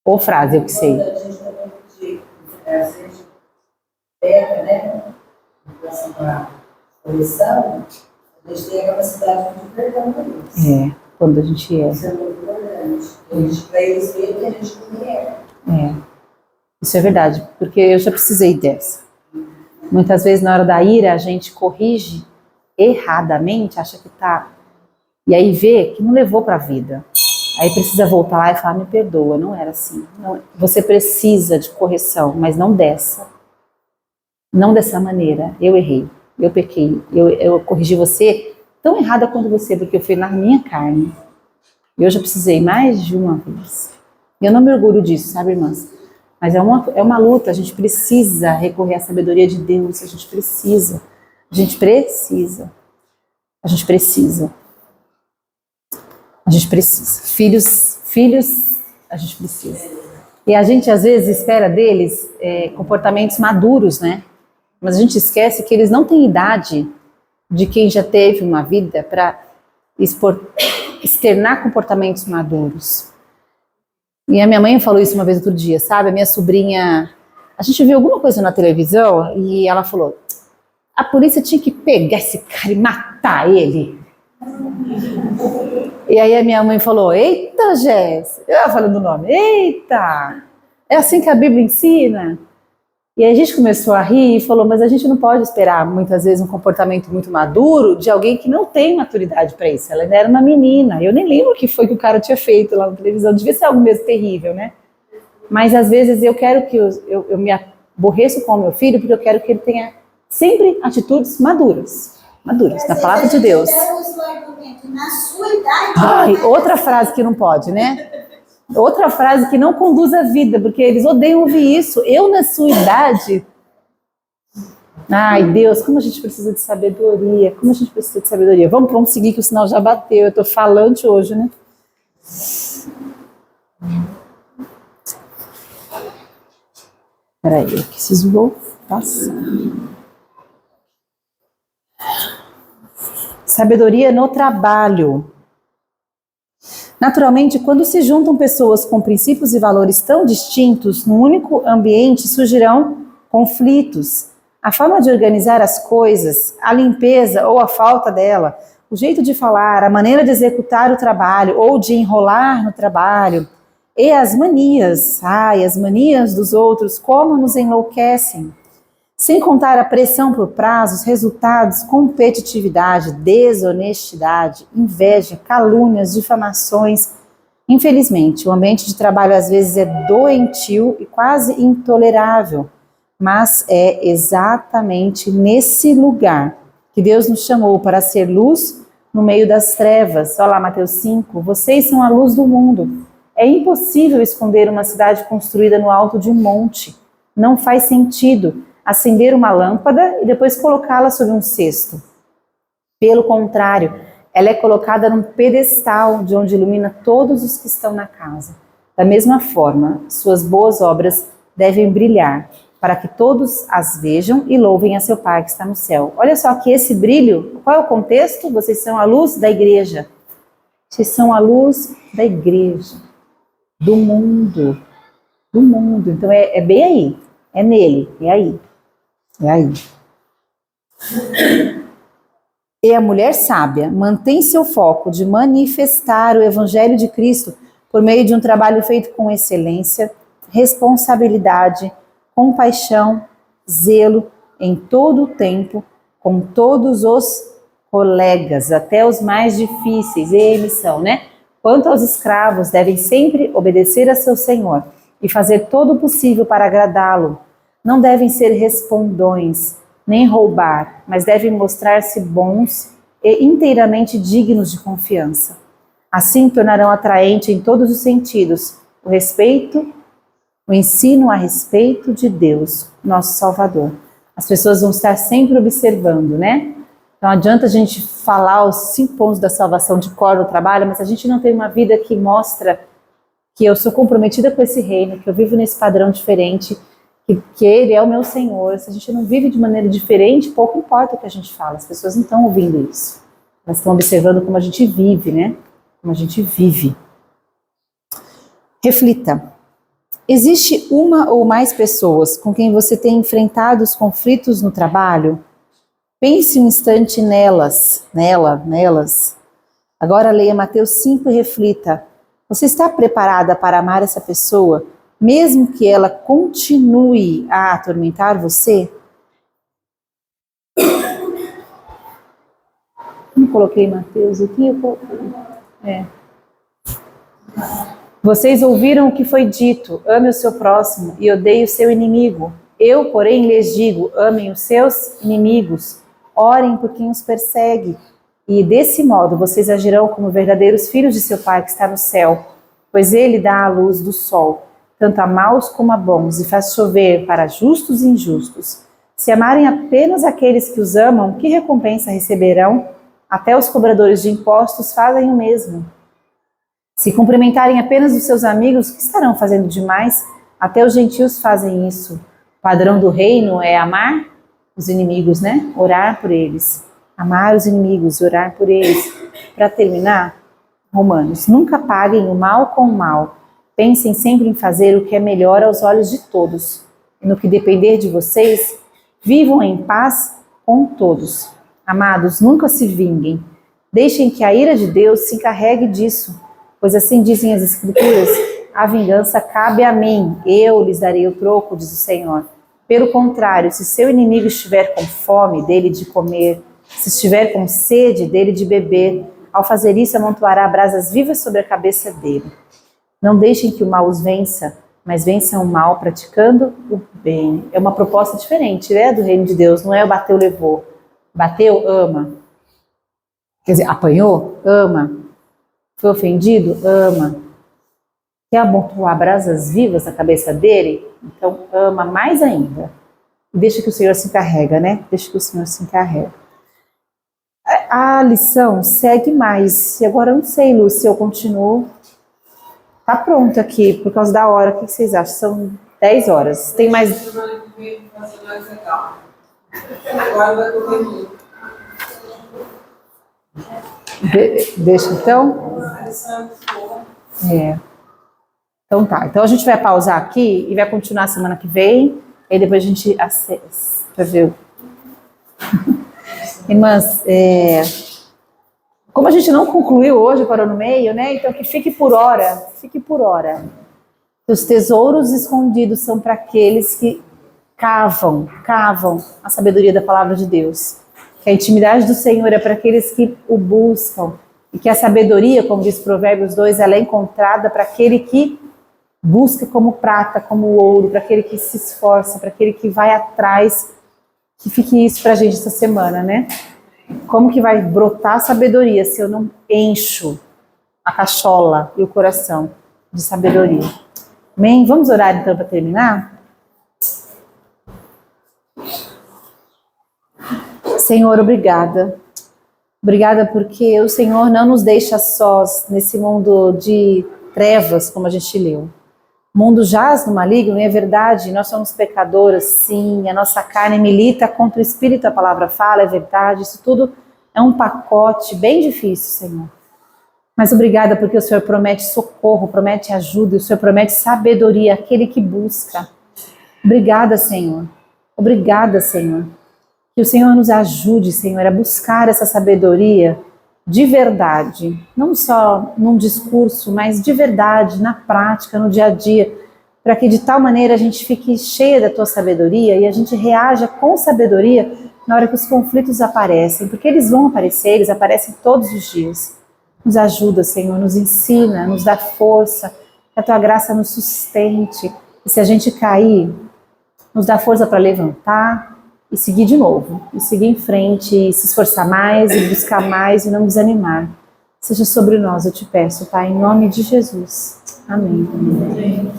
Ou frase, eu que sei. A gente também pedir, a gente peca, né? Em relação à correção, a gente tem a capacidade de perdão por isso. É, quando a gente é. Isso é muito importante. Para eles verem que a gente também é. Isso é verdade, porque eu já precisei dessa. Muitas vezes na hora da ira a gente corrige erradamente, acha que tá, e aí vê que não levou para a vida. Aí precisa voltar lá e falar, me perdoa, não era assim. Não, você precisa de correção, mas não dessa. Não dessa maneira. Eu errei, eu pequei, eu corrigi você tão errada quanto você, porque eu fui na minha carne. Eu já precisei mais de uma vez. E eu não me orgulho disso, sabe, irmãs? Mas é uma luta, a gente precisa recorrer à sabedoria de Deus, a gente precisa. A gente precisa. A gente precisa. A gente precisa. Filhos, a gente precisa. E a gente às vezes espera deles comportamentos maduros, né? Mas a gente esquece que eles não têm idade de quem já teve uma vida para externar comportamentos maduros. E a minha mãe falou isso uma vez outro dia, sabe? A minha sobrinha, a gente viu alguma coisa na televisão e ela falou, a polícia tinha que pegar esse cara e matar ele. E aí a minha mãe falou, eita, Jéssica, eu falando o nome, eita, é assim que a Bíblia ensina? E aí a gente começou a rir e falou, mas a gente não pode esperar muitas vezes um comportamento muito maduro de alguém que não tem maturidade para isso. Ela ainda era uma menina, eu nem lembro o que foi que o cara tinha feito lá na televisão, devia ser algo mesmo terrível, né? Mas às vezes eu quero que eu me aborreço com o meu filho porque eu quero que ele tenha sempre atitudes maduras, na palavra de Deus. Na sua idade. Ai, outra frase que não pode, né? Outra frase que não conduz à vida, porque eles odeiam ouvir isso. Eu, na sua idade... Ai, Deus, como a gente precisa de sabedoria. Como a gente precisa de sabedoria. Vamos seguir que o sinal já bateu. Eu tô falante hoje, né? Peraí, eu preciso voltar. Sabedoria no trabalho. Naturalmente, quando se juntam pessoas com princípios e valores tão distintos num único ambiente, surgirão conflitos. A forma de organizar as coisas, a limpeza ou a falta dela, o jeito de falar, a maneira de executar o trabalho ou de enrolar no trabalho, e as manias, as manias dos outros, como nos enlouquecem. Sem contar a pressão por prazos, resultados, competitividade, desonestidade, inveja, calúnias, difamações. Infelizmente, o ambiente de trabalho às vezes é doentio e quase intolerável, mas é exatamente nesse lugar que Deus nos chamou para ser luz no meio das trevas. Olha lá, Mateus 5. Vocês são a luz do mundo. É impossível esconder uma cidade construída no alto de um monte. Não faz sentido acender uma lâmpada e depois colocá-la sob um cesto. Pelo contrário, ela é colocada num pedestal de onde ilumina todos os que estão na casa. Da mesma forma, suas boas obras devem brilhar, para que todos as vejam e louvem a seu Pai que está no céu. Olha só que esse brilho, qual é o contexto? Vocês são a luz da igreja. Vocês são a luz da igreja, do mundo. Do mundo. Então é bem aí, é nele, é aí. É aí. E a mulher sábia mantém seu foco de manifestar o Evangelho de Cristo por meio de um trabalho feito com excelência, responsabilidade, compaixão, zelo, em todo o tempo, com todos os colegas, até os mais difíceis, e missão, né? Quanto aos escravos, devem sempre obedecer a seu senhor e fazer todo o possível para agradá-lo. Não devem ser respondões, nem roubar, mas devem mostrar-se bons e inteiramente dignos de confiança. Assim tornarão atraente em todos os sentidos o respeito, o ensino a respeito de Deus, nosso Salvador. As pessoas vão estar sempre observando, né? Não adianta a gente falar os 5 pontos da salvação de cor no trabalho, mas a gente não tem uma vida que mostra que eu sou comprometida com esse reino, que eu vivo nesse padrão diferente, que Ele é o meu Senhor. Se a gente não vive de maneira diferente, pouco importa o que a gente fala. As pessoas não estão ouvindo isso. Elas estão observando como a gente vive, né? Como a gente vive. Reflita. Existe uma ou mais pessoas com quem você tem enfrentado os conflitos no trabalho? Pense um instante nelas. Agora leia Mateus 5 e reflita. Você está preparada para amar essa pessoa, mesmo que ela continue a atormentar você? Não coloquei Mateus aqui, eu coloquei. Vocês ouviram o que foi dito, ame o seu próximo e odeie o seu inimigo. Eu, porém, lhes digo, amem os seus inimigos, orem por quem os persegue, e desse modo vocês agirão como verdadeiros filhos de seu Pai que está no céu, pois Ele dá a luz do sol, tanto a maus como a bons, e faz chover para justos e injustos. Se amarem apenas aqueles que os amam, que recompensa receberão? Até os cobradores de impostos fazem o mesmo. Se cumprimentarem apenas os seus amigos, o que estarão fazendo demais? Até os gentios fazem isso. O padrão do reino é amar os inimigos, né? Orar por eles. Amar os inimigos, orar por eles. Para terminar, Romanos, nunca paguem o mal com o mal. Pensem sempre em fazer o que é melhor aos olhos de todos. E no que depender de vocês, vivam em paz com todos. Amados, nunca se vinguem. Deixem que a ira de Deus se encarregue disso. Pois assim dizem as Escrituras, a vingança cabe a mim, eu lhes darei o troco, diz o Senhor. Pelo contrário, se seu inimigo estiver com fome, dele de comer, se estiver com sede, dele de beber, ao fazer isso amontoará brasas vivas sobre a cabeça dele. Não deixem que o mal os vença, mas vençam o mal praticando o bem. É uma proposta diferente, né, do reino de Deus, não é o bateu, levou. Bateu, ama. Quer dizer, apanhou? Ama. Foi ofendido? Ama. Quer amontoar brasas vivas na cabeça dele? Então ama mais ainda. E deixa que o Senhor se encarrega, né? Deixa que o Senhor se encarrega. A lição segue mais. E agora eu não sei, Lúcia, se eu continuo. Tá pronto aqui, por causa da hora. O que vocês acham? São 10 horas. Tem mais... Agora vai correr muito. Deixa então? Então tá. Então a gente vai pausar aqui e vai continuar semana que vem. E depois a gente acessa para ver. Irmãs, como a gente não concluiu hoje, parou no meio, né? Então que fique por hora. Os tesouros escondidos são para aqueles que cavam a sabedoria da palavra de Deus. Que a intimidade do Senhor é para aqueles que o buscam. E que a sabedoria, como diz Provérbios 2, ela é encontrada para aquele que busca como prata, como ouro, para aquele que se esforça, para aquele que vai atrás. Que fique isso para a gente essa semana, né? Como que vai brotar sabedoria se eu não encho a cachola e o coração de sabedoria? Amém? Vamos orar então para terminar? Senhor, obrigada. Obrigada porque o Senhor não nos deixa sós nesse mundo de trevas, como a gente leu. O mundo jaz no maligno, e é verdade, nós somos pecadoras, sim, a nossa carne milita contra o Espírito, a palavra fala, é verdade, isso tudo é um pacote bem difícil, Senhor. Mas obrigada porque o Senhor promete socorro, promete ajuda, e o Senhor promete sabedoria àquele que busca. Obrigada, Senhor. Obrigada, Senhor. Que o Senhor nos ajude, Senhor, a buscar essa sabedoria de verdade, não só num discurso, mas de verdade, na prática, no dia a dia, para que de tal maneira a gente fique cheia da tua sabedoria e a gente reaja com sabedoria na hora que os conflitos aparecem, porque eles vão aparecer, eles aparecem todos os dias. Nos ajuda, Senhor, nos ensina, nos dá força, que a tua graça nos sustente, e se a gente cair, nos dá força para levantar, e seguir de novo, e seguir em frente, e se esforçar mais, e buscar mais, e não desanimar. Seja sobre nós, eu te peço, Pai, em nome de Jesus. Amém.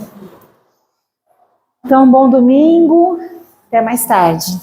Então, bom domingo, até mais tarde.